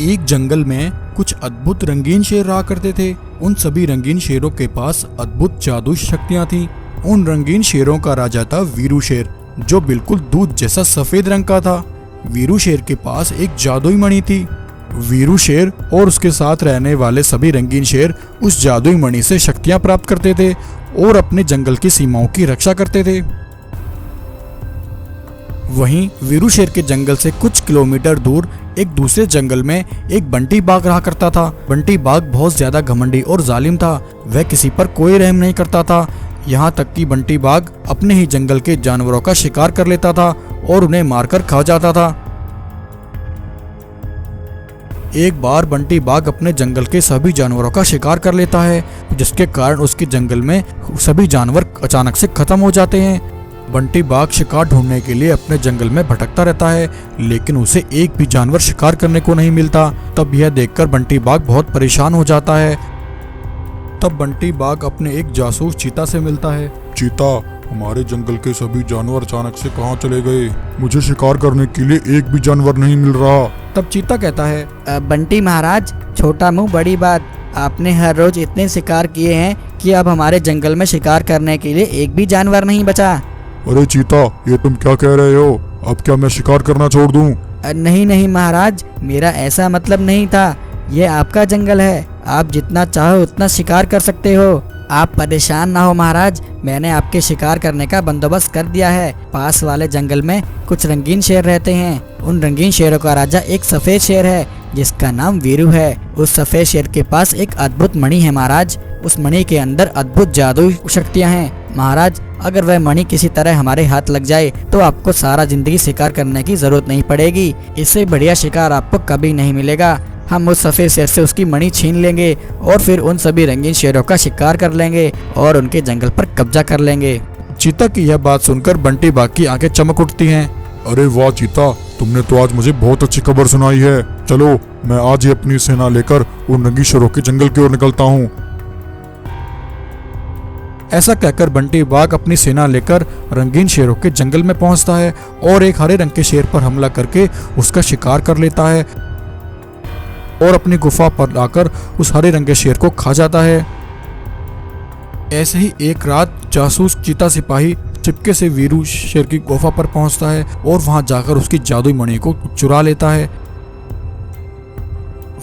एक जंगल में कुछ अद्भुत रंगीन शेर रहा करते थे। उन सभी रंगीन शेरों के पास अद्भुत जादुई शक्तियां थीं। उन रंगीन शेरों का राजा था वीरू शेर, जो बिल्कुल दूध जैसा सफेद रंग का था। वीरू शेर के पास एक जादुई मणि थी। वीरू शेर और उसके साथ रहने वाले सभी रंगीन शेर उस जादुई मणि से शक्तियां प्राप्त करते थे और अपने जंगल की सीमाओं की रक्षा करते थे। वहीं वीरू शेर के जंगल से कुछ किलोमीटर दूर एक दूसरे जंगल में एक बंटी बाघ रहा करता था। बंटी बाघ बहुत ज्यादा घमंडी और जालिम था। वह किसी पर कोई रहम नहीं करता था। यहाँ तक कि बंटी बाघ अपने ही जंगल के जानवरों का शिकार कर लेता था और उन्हें मारकर खा जाता था। एक बार बंटी बाघ अपने जंगल के सभी जानवरों का शिकार कर लेता है, जिसके कारण उसके जंगल में सभी जानवर अचानक से खत्म हो जाते हैं। बंटी बाघ शिकार ढूंढने के लिए अपने जंगल में भटकता रहता है, लेकिन उसे एक भी जानवर शिकार करने को नहीं मिलता। तब यह देखकर बंटी बाघ बहुत परेशान हो जाता है। तब बंटी बाघ अपने एक जासूस चीता से मिलता है। चीता, हमारे जंगल के सभी जानवर अचानक से कहाँ चले गए? मुझे शिकार करने के लिए एक भी जानवर नहीं मिल रहा। तब चीता कहता है, बंटी महाराज, छोटा मुंह बड़ी बात। आपने हर रोज इतने शिकार किए हैं कि अब हमारे जंगल में शिकार करने के लिए एक भी जानवर नहीं बचा। अरे चीता, ये तुम क्या कह रहे हो? अब क्या मैं शिकार करना छोड़ दूं? नहीं नहीं महाराज, मेरा ऐसा मतलब नहीं था। ये आपका जंगल है, आप जितना चाहो उतना शिकार कर सकते हो। आप परेशान ना हो महाराज, मैंने आपके शिकार करने का बंदोबस्त कर दिया है। पास वाले जंगल में कुछ रंगीन शेर रहते हैं। उन रंगीन शेरों का राजा एक सफेद शेर है, जिसका नाम वीरू है। उस सफेद शेर के पास एक अद्भुत मणि है महाराज। उस मणि के अंदर अद्भुत जादुई शक्तियाँ हैं महाराज। अगर वह मणि किसी तरह हमारे हाथ लग जाए तो आपको सारा जिंदगी शिकार करने की जरूरत नहीं पड़ेगी। इससे बढ़िया शिकार आपको कभी नहीं मिलेगा। हम उस सफेद शेर से उसकी मणि छीन लेंगे और फिर उन सभी रंगीन शेरों का शिकार कर लेंगे और उनके जंगल पर कब्जा कर लेंगे। चीता की यह बात सुनकर बंटी बाघ की आंखें चमक उठती हैं। अरे वाह चीता, तुमने तो आज मुझे बहुत अच्छी खबर सुनाई है। चलो, मैं आज ही अपनी सेना लेकर उन रंगीन शेरों के जंगल की ओर निकलता हूँ। ऐसा कहकर बंटी बाघ अपनी सेना लेकर रंगीन शेरों के जंगल में पहुंचता है और एक हरे रंग के शेर पर हमला करके उसका शिकार कर लेता है और अपनी गुफा पर लाकर उस हरे रंग के शेर को खा जाता है। ऐसे ही एक रात जासूस चीता सिपाही चिपके से वीरू शेर की गुफा पर पहुंचता है और वहां जाकर उसकी जादुई मणि को चुरा लेता है।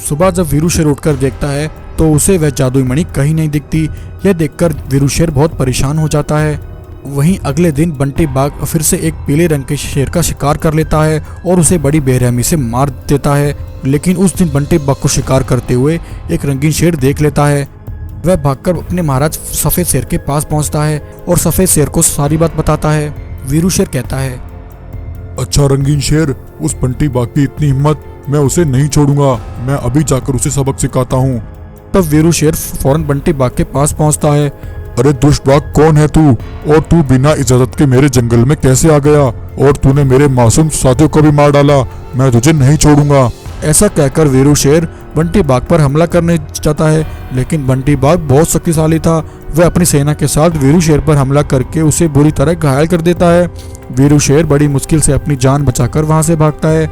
सुबह जब वीरू शेर उठकर देखता है तो उसे वह जादुई मणि कहीं नहीं दिखती। यह देखकर वीरू शेर बहुत परेशान हो जाता है। वहीं अगले दिन बंटी बाघ फिर से एक पीले रंग के शेर का शिकार कर लेता है और उसे बड़ी बेरहमी से मार देता है। लेकिन उस दिन बंटी बाघ को शिकार करते हुए एक रंगीन शेर देख लेता है। वह भागकर अपने महाराज सफेद शेर के पास पहुंचता है और सफेद शेर को सारी बात बताता है। वीरू शेर कहता है, अच्छा रंगीन शेर, उस बंटी बाघ की इतनी हिम्मत, मैं उसे नहीं छोड़ूंगा। मैं अभी जाकर उसे सबक सिखाता हूँ। तब वीरू शेर फौरन बंटी बाघ के पास पहुंचता है। अरे दुष्ट बाघ, कौन है तू? और तू बिना इजाजत के मेरे जंगल में कैसे आ गया? और तूने मेरे मासूम साथियों को भी मार डाला। मैं तुझे नहीं छोड़ूंगा। ऐसा कहकर वीरू शेर बंटी बाघ पर हमला करने जाता है, लेकिन बंटी बाघ बहुत शक्तिशाली था। वह अपनी सेना के साथ वीरू शेर पर हमला करके उसे बुरी तरह घायल कर देता है। वीरू शेर बड़ी मुश्किल से अपनी जान बचाकर वहां से भागता है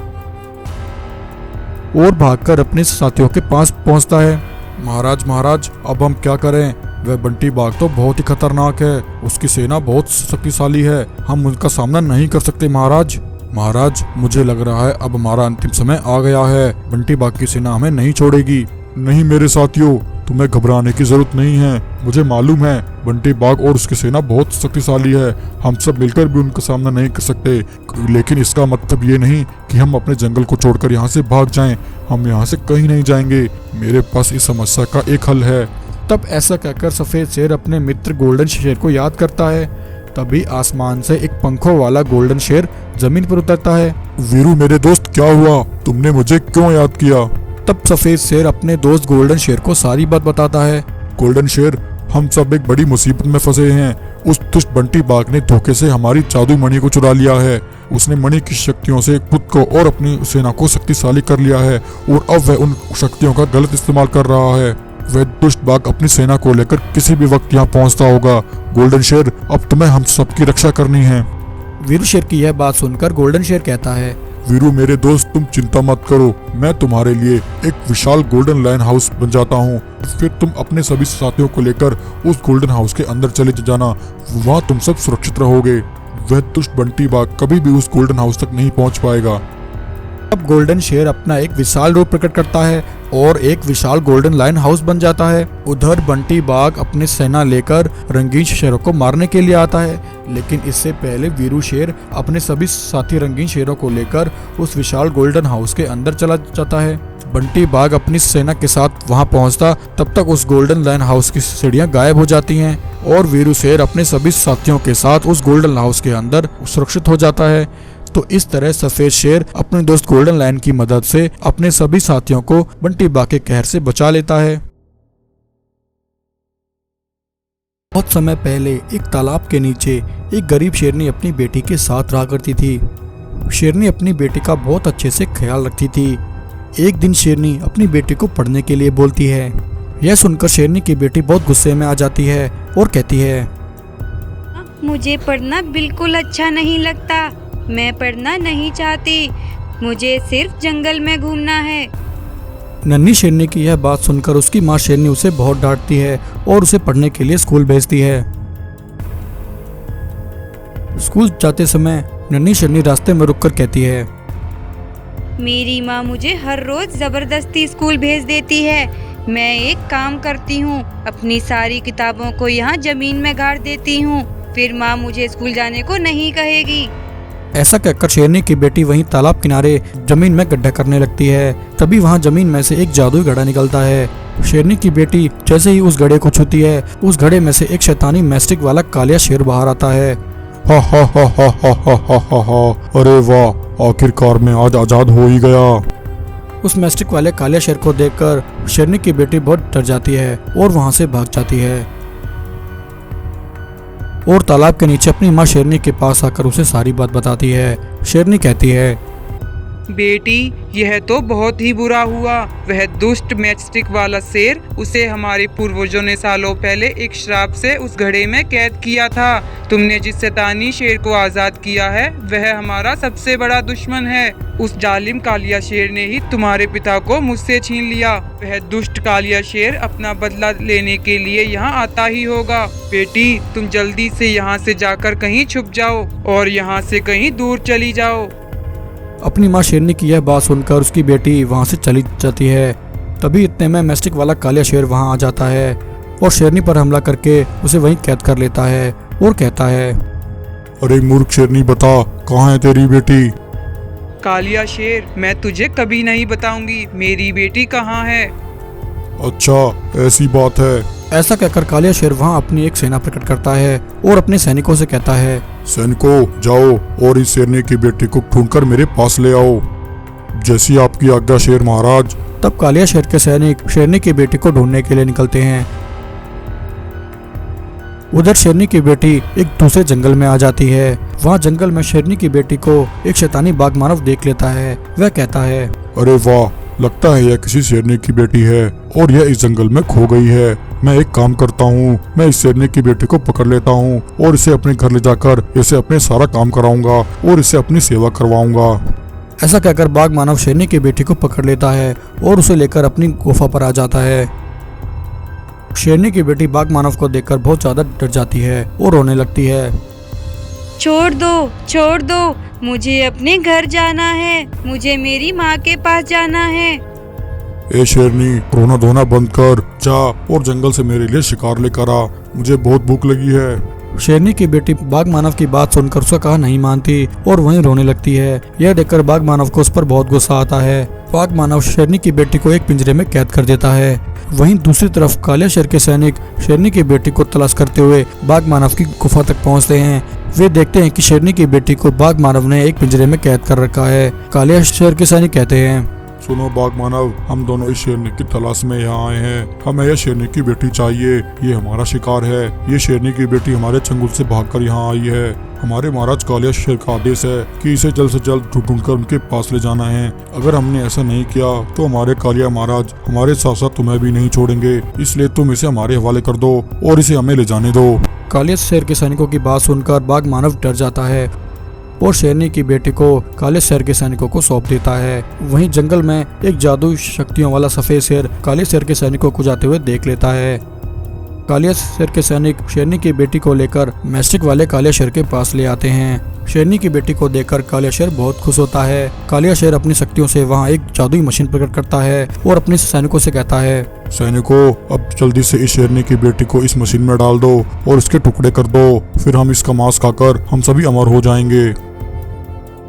और भागकर अपने साथियों के पास पहुंचता है। महाराज, अब हम क्या करें? वह बंटी बाघ तो बहुत ही खतरनाक है। उसकी सेना बहुत शक्तिशाली है। हम उनका सामना नहीं कर सकते महाराज, मुझे लग रहा है अब हमारा अंतिम समय आ गया है। बंटी बाघ की सेना हमें नहीं छोड़ेगी। नहीं मेरे साथियों, तुम्हें घबराने की जरूरत नहीं है। मुझे मालूम है बंटी बाघ और उसकी सेना बहुत शक्तिशाली है। हम सब मिलकर भी उनका सामना नहीं कर सकते। लेकिन इसका मतलब ये नहीं कि हम अपने जंगल को छोड़कर यहाँ से भाग जाएं। हम यहाँ से कहीं नहीं जाएंगे। मेरे पास इस समस्या का एक हल है। तब ऐसा कहकर सफेद शेर अपने मित्र गोल्डन शेर को याद करता है। तभी आसमान से एक पंखों वाला गोल्डन शेर जमीन पर उतरता है। वीरू मेरे दोस्त, क्या हुआ? तुमने मुझे क्यों याद किया? तब सफेद शेर अपने दोस्त गोल्डन शेर को सारी बात बताता है। गोल्डन शेर, हम सब एक बड़ी मुसीबत में फंसे हैं। उस दुष्ट बंटी बाघ ने धोखे से हमारी जादू मणि को चुरा लिया है। उसने मणि की शक्तियों से खुद को और अपनी सेना को शक्तिशाली कर लिया है और अब वह उन शक्तियों का गलत इस्तेमाल कर रहा है। वह दुष्ट बाघ अपनी सेना को लेकर किसी भी वक्त यहाँ पहुँचता होगा। गोल्डन शेर, अब तुम्हें हम सबकी रक्षा करनी है। वीरू शेर की यह बात सुनकर गोल्डन शेर कहता है, वीरू मेरे दोस्त, तुम चिंता मत करो, मैं तुम्हारे लिए एक विशाल गोल्डन लाइन हाउस बन जाता हूँ। फिर तुम अपने सभी साथियों को लेकर उस गोल्डन हाउस के अंदर चले जाना, वहाँ तुम सब सुरक्षित रहोगे। वह दुष्ट बंटी बाग कभी भी उस गोल्डन हाउस तक नहीं पहुँच पाएगा। अब गोल्डन शेर अपना एक विशाल रूप प्रकट करता है और एक विशाल गोल्डन लाइन हाउस बन जाता है। उधर बंटी बाग अपनी सेना लेकर रंगीन शेरों को मारने के लिए आता है, लेकिन इससे पहले वीरू शेर अपने सभी साथी रंगीन शेरों को लेकर उस विशाल गोल्डन हाउस के अंदर चला जाता है। बंटी बाग अपनी सेना के साथ वहां पहुंचता तब तक उस गोल्डन लाइन हाउस की सीढ़ियां गायब हो जाती हैं और वीरू शेर अपने सभी साथियों के साथ उस गोल्डन हाउस के अंदर सुरक्षित हो जाता है। तो इस तरह सफेद शेर अपने दोस्त गोल्डन लायन की मदद से अपने सभी साथियों को बंटी बाग के कहर से बचा लेता है। बहुत समय पहले एक तालाब के नीचे एक गरीब शेरनी अपनी बेटी के साथ रहा करती थी। शेरनी अपनी बेटी का बहुत अच्छे से ख्याल रखती थी। एक दिन शेरनी अपनी बेटी को पढ़ने के लिए बोलती है। यह सुनकर शेरनी की बेटी बहुत गुस्से में आ जाती है और कहती है, मुझे पढ़ना बिल्कुल अच्छा नहीं लगता, मैं पढ़ना नहीं चाहती, मुझे सिर्फ जंगल में घूमना है। नन्ही शेरनी की यह बात सुनकर उसकी माँ शेरनी उसे बहुत डांटती है और उसे पढ़ने के लिए स्कूल भेजती है। स्कूल जाते समय नन्ही शेरनी रास्ते में रुककर कहती है, मेरी माँ मुझे हर रोज जबरदस्ती स्कूल भेज देती है। मैं एक काम करती हूँ, अपनी सारी किताबों को यहाँ जमीन में गाड़ देती हूँ, फिर माँ मुझे स्कूल जाने को नहीं कहेगी। ऐसा कहकर शेरनी की बेटी वहीं तालाब किनारे जमीन में गड्ढा करने लगती है। तभी वहां जमीन में से एक जादुई घड़ा निकलता है। शेरनी की बेटी जैसे ही उस घड़े को छूती है, उस घड़े में से एक शैतानी मैस्टिक वाला कालिया शेर बाहर आता है। हा हा हा हा हा हा हा हा हा, अरे वाह, आखिरकार मैं आज आजाद हो ही गया। उस मैस्टिक वाले कालिया शेर को देखकर शेरनी की बेटी बहुत डर जाती है और वहां से भाग जाती है और तालाब के नीचे अपनी माँ शेरनी के पास आकर उसे सारी बात बताती है। शेरनी कहती है, बेटी, यह तो बहुत ही बुरा हुआ। वह दुष्ट मैचस्टिक वाला शेर, उसे हमारे पूर्वजों ने सालों पहले एक श्राप से उस घड़े में कैद किया था। तुमने जिस शैतानी शेर को आजाद किया है, वह हमारा सबसे बड़ा दुश्मन है। उस जालिम कालिया शेर ने ही तुम्हारे पिता को मुझसे छीन लिया। वह दुष्ट कालिया शेर अपना बदला लेने के लिए यहाँ आता ही होगा। बेटी, तुम जल्दी से यहाँ से जाकर कहीं छुप जाओ और यहाँ से कहीं दूर चली जाओ। अपनी माँ शेरनी की यह बात सुनकर उसकी बेटी वहां से चली जाती है। तभी इतने में मैस्टिक वाला कालिया शेर वहां आ जाता है और शेरनी पर हमला करके उसे वहीं कैद कर लेता है और कहता है, अरे मूर्ख शेरनी, बता कहाँ है तेरी बेटी? कालिया शेर, मैं तुझे कभी नहीं बताऊंगी मेरी बेटी कहाँ है। अच्छा, ऐसी बात है। ऐसा कहकर कालिया शेर वहां अपनी एक सेना प्रकट करता है और अपने सैनिकों से कहता है, सैनिकों, जाओ और इस शेरनी की बेटी को ढूंढकर मेरे पास ले आओ। जैसी आपकी आज्ञा शेर महाराज। तब कालिया शेर के सैनिक शेरनी की बेटी को ढूंढने के लिए निकलते हैं। उधर शेरनी की बेटी एक दूसरे जंगल में आ जाती है। वहाँ जंगल में शेरनी की बेटी को एक शैतानी बाघ मानव देख लेता है। वह कहता है, अरे वाह, लगता है यह किसी शेरनी की बेटी है और यह इस जंगल में खो गई है। मैं एक काम करता हूँ, मैं इस शेरनी की बेटी को पकड़ लेता हूँ और इसे अपने घर ले जाकर इसे अपने सारा काम कराऊंगा और इसे अपनी सेवा करवाऊंगा। ऐसा कहकर बाघ मानव शेरनी की बेटी को पकड़ लेता है और उसे लेकर अपनी गुफा पर आ जाता है। शेरनी की बेटी बाघ मानव को देखकर बहुत ज्यादा डर जाती है और रोने लगती है। छोड़ दो, छोड़ दो, मुझे अपने घर जाना है, मुझे मेरी माँ के पास जाना है। ए शेरनी, रोना धोना बंद कर, जा और जंगल से मेरे लिए शिकार लेकर आ, मुझे बहुत भूख लगी है। शेरनी की बेटी बाघ मानव की बात सुनकर उसका कहा नहीं मानती और वहीं रोने लगती है। यह देखकर बाघ मानव को उस पर बहुत गुस्सा आता है। बाघ मानव शेरनी की बेटी को एक पिंजरे में कैद कर देता है। वहीं दूसरी तरफ कालिया शेर के सैनिक शेरनी की बेटी को तलाश करते हुए बाघ मानव की गुफा तक पहुंचते हैं। वे देखते हैं कि शेरनी की बेटी को बाघ मानव ने एक पिंजरे में कैद कर रखा है। कालिया शेर के सैनिक कहते हैं, सुनो बाघ मानव, हम दोनों इस शेरनी की तलाश में यहाँ आए हैं। हमें यह शेरनी की बेटी चाहिए, ये हमारा शिकार है। ये शेरनी की बेटी हमारे चंगुल से भागकर यहाँ आई है। हमारे महाराज कालिया शेर का आदेश है कि इसे जल्द से जल्द ढूंढकर उनके पास ले जाना है। अगर हमने ऐसा नहीं किया तो हमारे कालिया महाराज हमारे साथ साथ तुम्हें भी नहीं छोड़ेंगे, इसलिए तुम इसे हमारे हवाले कर दो और इसे हमें ले जाने दो। कालिया शेर के सैनिकों की बात सुनकर बाघ मानव डर जाता है और शेरनी की बेटी को काले शेर के सैनिकों को सौंप देता है। वहीं जंगल में एक जादू शक्तियों वाला सफेद शेर काले शेर के सैनिकों को जाते हुए देख लेता है। काले शेर के सैनिक शेरनी की बेटी को लेकर मैस्टिक वाले काले शेर के पास ले आते हैं। शेरनी की बेटी को देखकर काले शेर बहुत खुश होता है। काले शेर अपनी शक्तियों से वहां एक जादुई मशीन प्रकट करता है और अपने सैनिकों से कहता है, सैनिकों, अब जल्दी से इस शेरनी की बेटी को इस मशीन में डाल दो और इसके टुकड़े कर दो, फिर हम इसका मांस खाकर हम सभी अमर हो जाएंगे।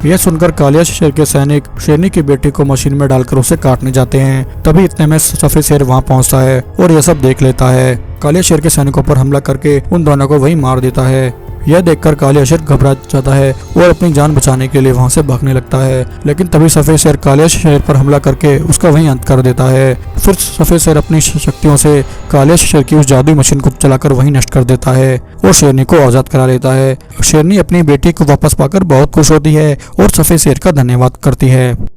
यह सुनकर काले शेर के सैनिक शेरनी की बेटी को मशीन में डालकर उसे काटने जाते हैं। तभी इतने में सफेद शेर वहां पहुंचता है और यह सब देख लेता है। काले शेर के सैनिकों पर हमला करके उन दोनों को वहीं मार देता है। यह देखकर काले शेर घबरा जाता है और अपनी जान बचाने के लिए वहां से भागने लगता है, लेकिन तभी सफेद शेर काले शेर पर हमला करके उसका वहीं अंत कर देता है। फिर सफेद शेर अपनी शक्तियों से काले शेर की उस जादुई मशीन को चलाकर वहीं नष्ट कर देता है और शेरनी को आजाद करा लेता है। शेरनी अपनी बेटी को वापस पाकर बहुत खुश होती है और सफेद शेर का धन्यवाद करती है।